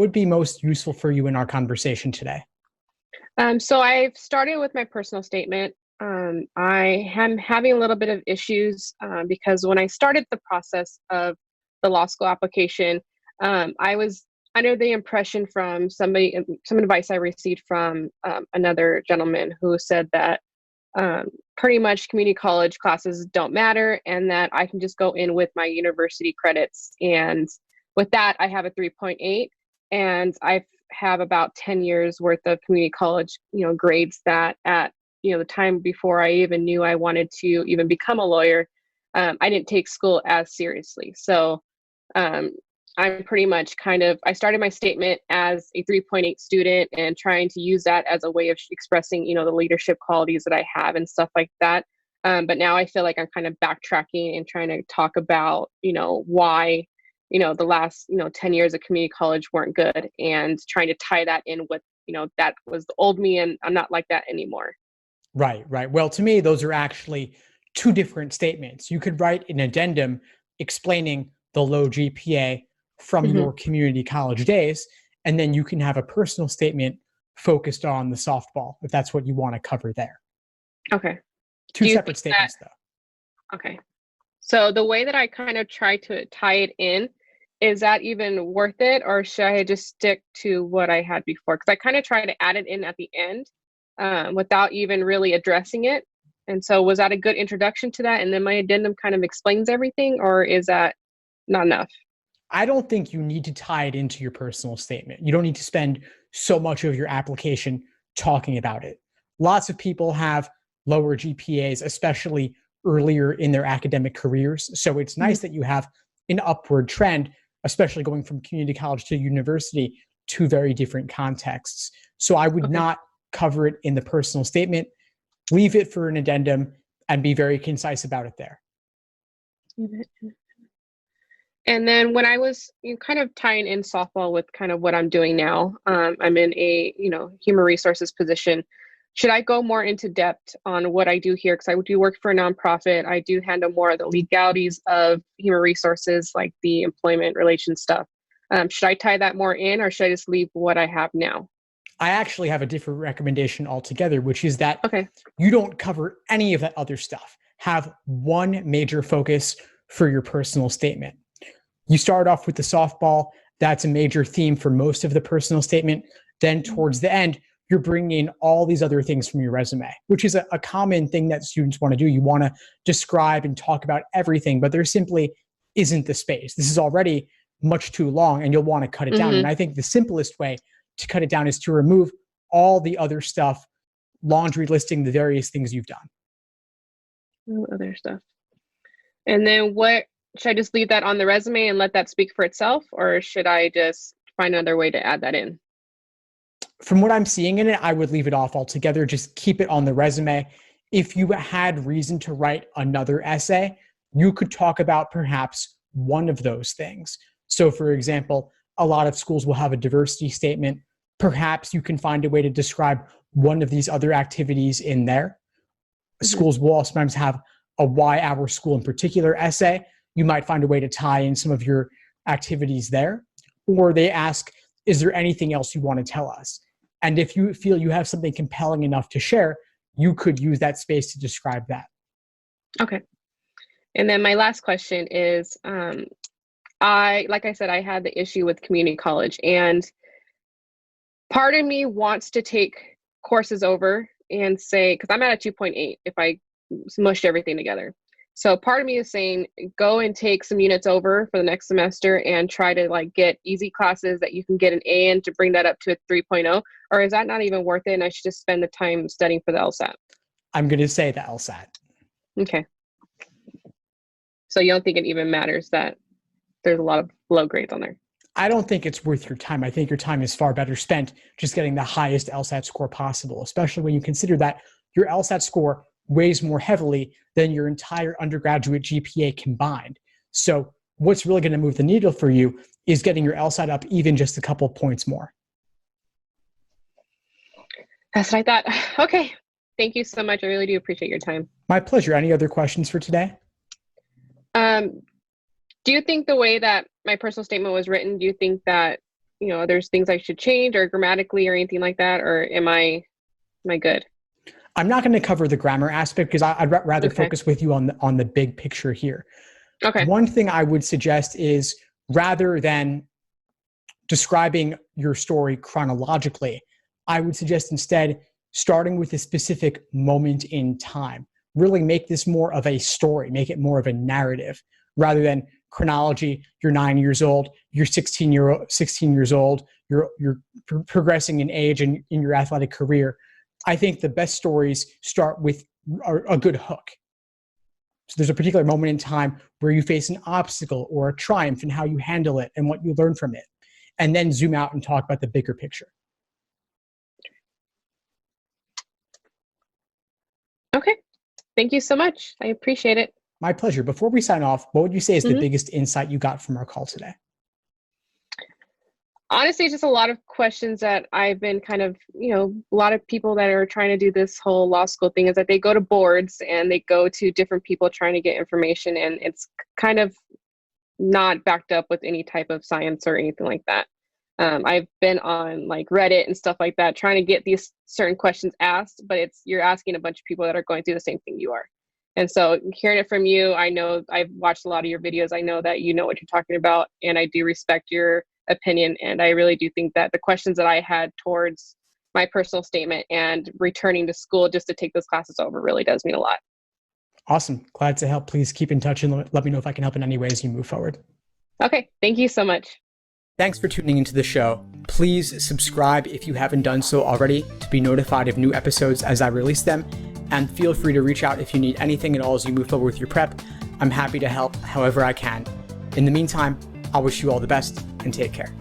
would be most useful for you in our conversation today? So I've started with my personal statement. I am having a little bit of issues because when I started the process of the law school application, I was under the impression from some advice I received from another gentleman who said that pretty much community college classes don't matter and that I can just go in with my university credits. And with that, I have a 3.8 and I have about 10 years worth of community college, grades that at, the time before I even knew I wanted to even become a lawyer, I didn't take school as seriously. So I'm pretty much I started my statement as a 3.8 student and trying to use that as a way of expressing, the leadership qualities that I have and stuff like that. But now I feel like I'm kind of backtracking and trying to talk about, why, the last, 10 years of community college weren't good and trying to tie that in with, that was the old me and I'm not like that anymore. Right, right. Well, to me, those are actually two different statements. You could write an addendum explaining the low GPA from Hmm. your community college days, and then you can have a personal statement focused on the softball, if that's what you want to cover there. Okay. Two Do you separate think that, statements, though. okay. So the way that I kind of try to tie it in, is that even worth it or should I just stick to what I had before? Because I kind of try to add it in at the end without even really addressing it. And so was that a good introduction to that? And then my addendum kind of explains everything, or is that not enough? I don't think you need to tie it into your personal statement. You don't need to spend so much of your application talking about it. Lots of people have lower GPAs, especially earlier in their academic careers. So it's Mhm. nice that you have an upward trend, especially going from community college to university, two very different contexts. So I would Okay. not cover it in the personal statement. Leave it for an addendum and be very concise about it there. And then when I was kind of tying in softball with kind of what I'm doing now, I'm in a human resources position. Should I go more into depth on what I do here? Because I do work for a nonprofit. I do handle more of the legalities of human resources, like the employment relations stuff. Should I tie that more in, or should I just leave what I have now? I actually have a different recommendation altogether, which is that Okay. you don't cover any of that other stuff. Have one major focus for your personal statement. You start off with the softball. That's a major theme for most of the personal statement. Then towards the end, you're bringing in all these other things from your resume, which is a common thing that students want to do. You want to describe and talk about everything, but there simply isn't the space. This is already much too long and you'll want to cut it down. Mm-hmm. And I think the simplest way to cut it down is to remove all the other stuff, laundry listing the various things you've done. Other stuff. And then what should I just leave that on the resume and let that speak for itself, or should I just find another way to add that in? From what I'm seeing in it, I would leave it off altogether. Just keep it on the resume. If you had reason to write another essay, you could talk about perhaps one of those things. So, for example, a lot of schools will have a diversity statement. Perhaps you can find a way to describe one of these other activities in there. Mm-hmm. Schools will sometimes have a why our school in particular essay. You might find a way to tie in some of your activities there. Or they ask, is there anything else you want to tell us? And if you feel you have something compelling enough to share, you could use that space to describe that. Okay. And then my last question is, like I said, I had the issue with community college, and part of me wants to take courses over and say, because I'm at a 2.8 if I smushed everything together. So part of me is saying, go and take some units over for the next semester and try to get easy classes that you can get an A in to bring that up to a 3.0, or is that not even worth it and I should just spend the time studying for the LSAT? I'm going to say the LSAT. Okay. So you don't think it even matters that there's a lot of low grades on there? I don't think it's worth your time. I think your time is far better spent just getting the highest LSAT score possible, especially when you consider that your LSAT score weighs more heavily than your entire undergraduate GPA combined. So what's really going to move the needle for you is getting your LSAT up even just a couple points more. That's what I thought. Okay. Thank you so much. I really do appreciate your time. My pleasure. Any other questions for today? Do you think the way that my personal statement was written, do you think that, there's things I should change or grammatically or anything like that, or am I good? I'm not going to cover the grammar aspect because I'd rather focus with you on the big picture here. Okay. One thing I would suggest is, rather than describing your story chronologically, I would suggest instead starting with a specific moment in time. Really make this more of a story, make it more of a narrative rather than chronology. You're 9 years old, you're 16 years old, you're progressing in age and in your athletic career. I think the best stories start with a good hook. So there's a particular moment in time where you face an obstacle or a triumph and how you handle it and what you learn from it. And then zoom out and talk about the bigger picture. Okay. Thank you so much. I appreciate it. My pleasure. Before we sign off, what would you say is the biggest insight you got from our call today? Honestly, just a lot of questions that I've been kind of, a lot of people that are trying to do this whole law school thing is that they go to boards and they go to different people trying to get information, and it's kind of not backed up with any type of science or anything like that. I've been on like Reddit and stuff like that trying to get these certain questions asked, but you're asking a bunch of people that are going through the same thing you are. And so hearing it from you, I know I've watched a lot of your videos. I know that you know what you're talking about, and I do respect your opinion. And I really do think that the questions that I had towards my personal statement and returning to school just to take those classes over really does mean a lot. Awesome. Glad to help. Please keep in touch and let me know if I can help in any ways you move forward. Okay. Thank you so much. Thanks for tuning into the show. Please subscribe if you haven't done so already to be notified of new episodes as I release them. And feel free to reach out if you need anything at all as you move forward with your prep. I'm happy to help however I can. In the meantime, I'll wish you all the best and take care.